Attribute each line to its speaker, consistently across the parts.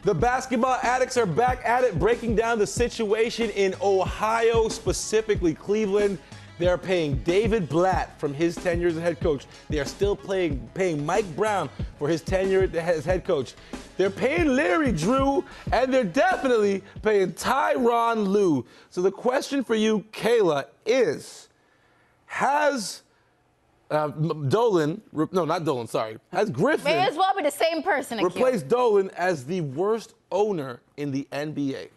Speaker 1: The basketball addicts are back at it, breaking down the situation in Ohio, specifically Cleveland. They're paying David Blatt from his tenure as head coach. They are still paying Mike Brown for his tenure as head coach. They're paying Larry Drew, and they're definitely paying Tyronn Lue. So the question for you, Kayla, is, has Dolan, no, not Dolan, sorry, has Griffin
Speaker 2: may as well be the same person
Speaker 1: replaced Dolan as the worst owner in the NBA?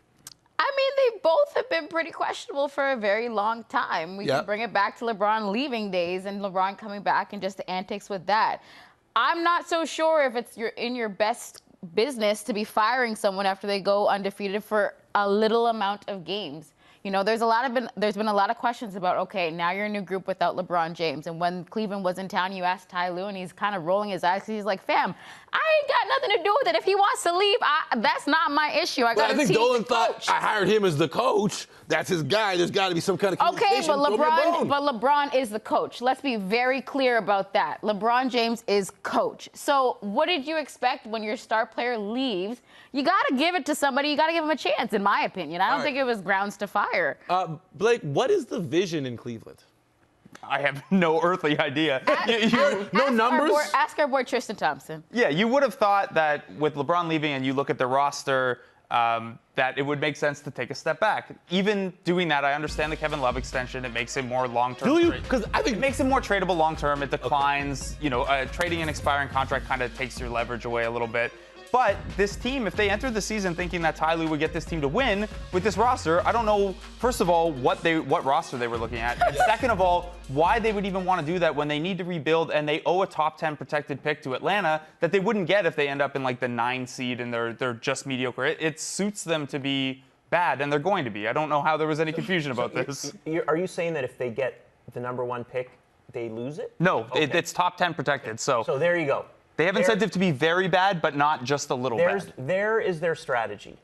Speaker 2: I mean, they both have been pretty questionable for a very long time. We can bring it back to LeBron leaving days and LeBron coming back and just the antics with that. I'm not so sure if it's in your best business to be firing someone after they go undefeated for a little amount of games. You know, there's been a lot of questions about, okay, now you're a new group without LeBron James. And when Cleveland was in town, you asked Ty Lue, and he's kind of rolling his eyes because he's like, fam, I ain't got nothing to do with it. If he wants to leave, that's not my issue. I think
Speaker 1: Dolan thought, I hired him as the coach. That's his guy. There's got to be some kind of communication.
Speaker 2: Okay, but LeBron is the coach. Let's be very clear about that. LeBron James is coach. So what did you expect when your star player leaves? You got to give it to somebody. You got to give him a chance, in my opinion. I don't think it was grounds to fire.
Speaker 1: Blake, what is the vision in Cleveland?
Speaker 3: I have no earthly idea.
Speaker 1: No numbers?
Speaker 2: Ask our boy Tristan Thompson.
Speaker 3: Yeah, you would have thought that with LeBron leaving and you look at the roster, that it would make sense to take a step back. Even doing that, I understand the Kevin Love extension. It makes him more long-term.
Speaker 1: Do you? Because I think
Speaker 3: it makes him more tradable long-term. It declines. Okay. You know, trading an expiring contract kind of takes your leverage away a little bit. But this team, if they entered the season thinking that Ty Lue would get this team to win with this roster, I don't know, first of all, what roster they were looking at. And second of all, why they would even want to do that when they need to rebuild and they owe a top 10 protected pick to Atlanta that they wouldn't get if they end up in like the 9 seed and they're just mediocre. It suits them to be bad, and they're going to be. I don't know how there was any confusion about this.
Speaker 4: Are you saying that if they get the #1 pick, they lose it?
Speaker 3: No, okay. It's top 10 protected. So
Speaker 4: there you go.
Speaker 3: They have incentive to be very bad, but not just a little bad.
Speaker 4: There is their strategy,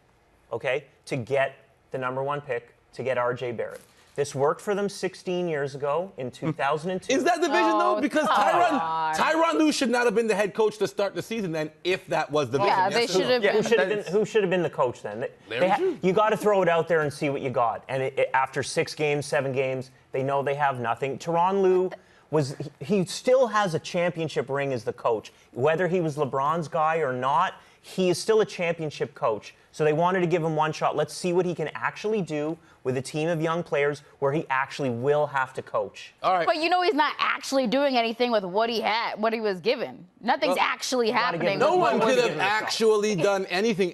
Speaker 4: okay, to get the #1 pick, to get R.J. Barrett. This worked for them 16 years ago in 2002.
Speaker 1: Is that the vision, though? Because Tyronn Lue should not have been the head coach to start the season then, if that was the vision.
Speaker 2: Yeah, they should have been.
Speaker 4: Who should have been the coach then? You got to throw it out there and see what you got. And after 6 games, 7 games, they know they have nothing. Tyronn Lue he still has a championship ring as the coach. Whether he was LeBron's guy or not, he is still a championship coach. So they wanted to give him one shot. Let's see what he can actually do with a team of young players where he actually will have to coach.
Speaker 1: All right.
Speaker 2: But you know he's not actually doing anything with what he was given. Nothing's actually happening.
Speaker 1: No one could have actually done anything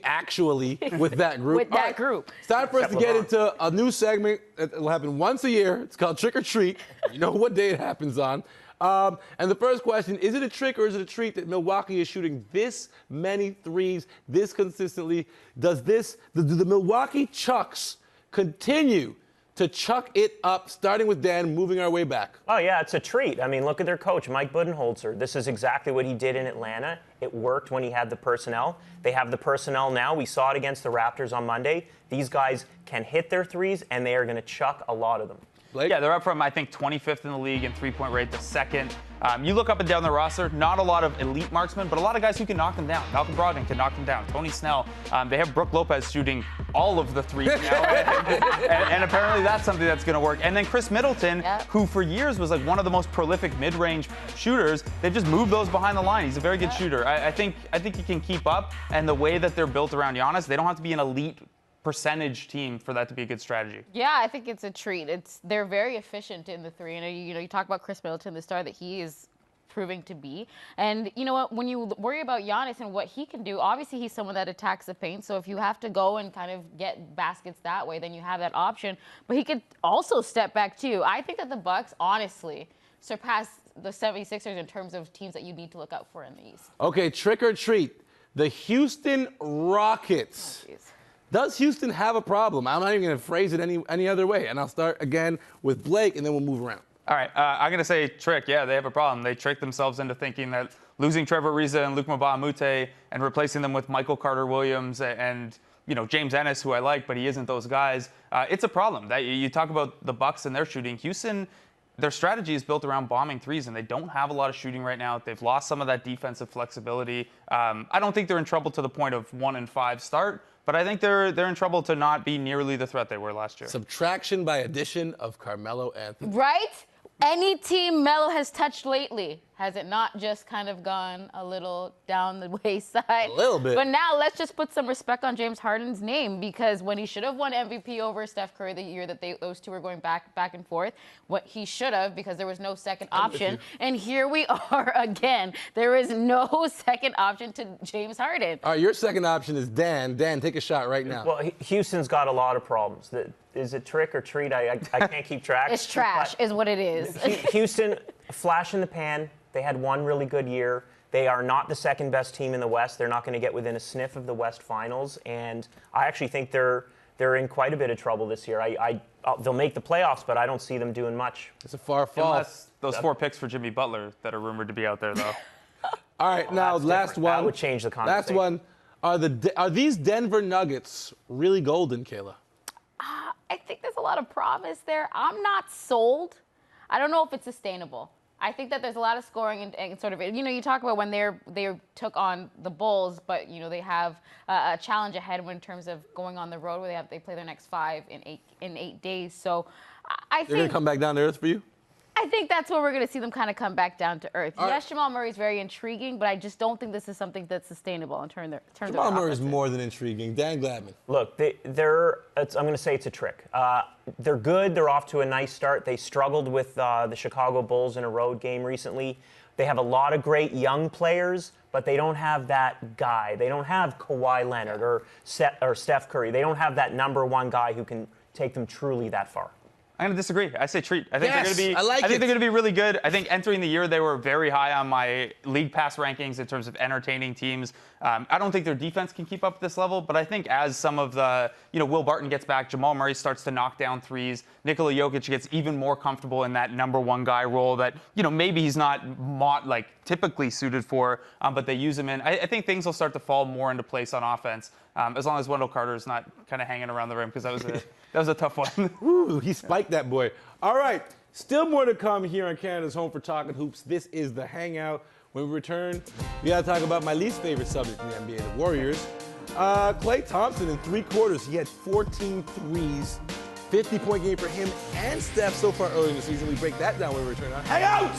Speaker 1: with that group.
Speaker 2: With that group.
Speaker 1: It's time for us to get into a new segment that will happen once a year. It's called Trick or Treat. You know what day it happens on. And the first question, is it a trick or is it a treat that Milwaukee is shooting this many threes this consistently? Do the Milwaukee Chucks continue to chuck it up, starting with Dan, moving our way back?
Speaker 4: Oh, yeah, it's a treat. I mean, look at their coach, Mike Budenholzer. This is exactly what he did in Atlanta. It worked when he had the personnel. They have the personnel now. We saw it against the Raptors on Monday. These guys can hit their threes, and they are going to chuck a lot of them.
Speaker 1: Blake?
Speaker 3: Yeah, they're up from, I think, 25th in the league in three-point rate, the second. You look up and down the roster, not a lot of elite marksmen, but a lot of guys who can knock them down. Malcolm Brogdon can knock them down. Tony Snell. They have Brook Lopez shooting all of the threes now. and apparently that's something that's going to work. And then Chris Middleton, who for years was like one of the most prolific mid-range shooters, they've just moved those behind the line. He's a very good shooter. I think he can keep up. And the way that they're built around Giannis, they don't have to be an elite percentage team for that to be a good strategy.
Speaker 2: Yeah, I think it's a treat. They're very efficient in the three. And you talk about Chris Middleton, the star that he is proving to be. And you know what, when you worry about Giannis and what he can do, obviously he's someone that attacks the paint. So if you have to go and kind of get baskets that way, then you have that option. But he could also step back too. I think that the Bucks honestly surpass the 76ers in terms of teams that you need to look out for in the East.
Speaker 1: Okay, trick or treat. The Houston Rockets.
Speaker 2: Oh,
Speaker 1: does Houston have a problem? I'm not even going to phrase it any other way. And I'll start again with Blake, and then we'll move around.
Speaker 3: All right, I'm going to say trick. Yeah, they have a problem. They tricked themselves into thinking that losing Trevor Ariza and Luc Mbah a Moute and replacing them with Michael Carter-Williams and James Ennis, who I like, but he isn't those guys. It's a problem. That you talk about the Bucks and their shooting. Houston their strategy is built around bombing threes, and they don't have a lot of shooting right now. They've lost some of that defensive flexibility. I don't think they're in trouble to the point of 1-5 start, but I think they're in trouble to not be nearly the threat they were last year.
Speaker 1: Subtraction by addition of Carmelo Anthony.
Speaker 2: Right? Any team Melo has touched lately, has it not just kind of gone a little down the wayside?
Speaker 1: A little bit.
Speaker 2: But now let's just put some respect on James Harden's name, because when he should have won MVP over Steph Curry the year that those two were going back and forth, what he should have, because there was no second option. And here we are again. There is no second option to James Harden.
Speaker 1: All right, your second option is Dan. Dan, take a shot right now.
Speaker 4: Well, Houston's got a lot of problems. Is it trick or treat? I can't keep track.
Speaker 2: It's trash, is what it is.
Speaker 4: Houston, flash in the pan. They had one really good year. They are not the second best team in the West. They're not going to get within a sniff of the West Finals, and I actually think they're in quite a bit of trouble this year. They'll make the playoffs, but I don't see them doing much.
Speaker 1: It's a far fall.
Speaker 3: Unless those 4 picks for Jimmy Butler that are rumored to be out there, though.
Speaker 1: All right, now last one.
Speaker 4: That would change the conversation.
Speaker 1: Last one. Are these Denver Nuggets really golden, Kayla?
Speaker 2: I think there's a lot of promise there. I'm not sold. I don't know if it's sustainable. I think that there's a lot of scoring and sort of, you talk about when they took on the Bulls, but, they have a challenge ahead in terms of going on the road where they play their next 5 in 8 days. So I think
Speaker 1: they're going to come back down to earth for you?
Speaker 2: I think that's where we're going to see them kind of come back down to earth.
Speaker 1: All
Speaker 2: yes,
Speaker 1: right.
Speaker 2: Jamal Murray is very intriguing, but I just don't think this is something that's sustainable in terms of
Speaker 1: Jamal Murray is more than intriguing. Dan Gladman.
Speaker 4: Look, I'm going to say it's a trick. They're good. They're off to a nice start. They struggled with the Chicago Bulls in a road game recently. They have a lot of great young players, but they don't have that guy. They don't have Kawhi Leonard or Steph Curry. They don't have that number one guy who can take them truly that far.
Speaker 3: I'm going to disagree. I say treat. I think
Speaker 1: Yes,
Speaker 3: they're going to be.
Speaker 1: I
Speaker 3: think they're going to be really good. I think entering the year they were very high on my league pass rankings in terms of entertaining teams. I don't think their defense can keep up at this level, but I think as some of the, Will Barton gets back, Jamal Murray starts to knock down threes, Nikola Jokic gets even more comfortable in that number one guy role that, maybe he's not typically suited for, but they use him in. I think things will start to fall more into place on offense, as long as Wendell Carter's not kind of hanging around the rim, because that was a tough one.
Speaker 1: Ooh, he spiked that boy. All right, still more to come here on Canada's Home for Talking Hoops. This is The Hangout. When we return, we got to talk about my least favorite subject in the NBA, the Warriors. Klay Thompson in 3 quarters, he had 14 threes, 50-point game for him and Steph so far early in the season. We break that down when we return on Hangout!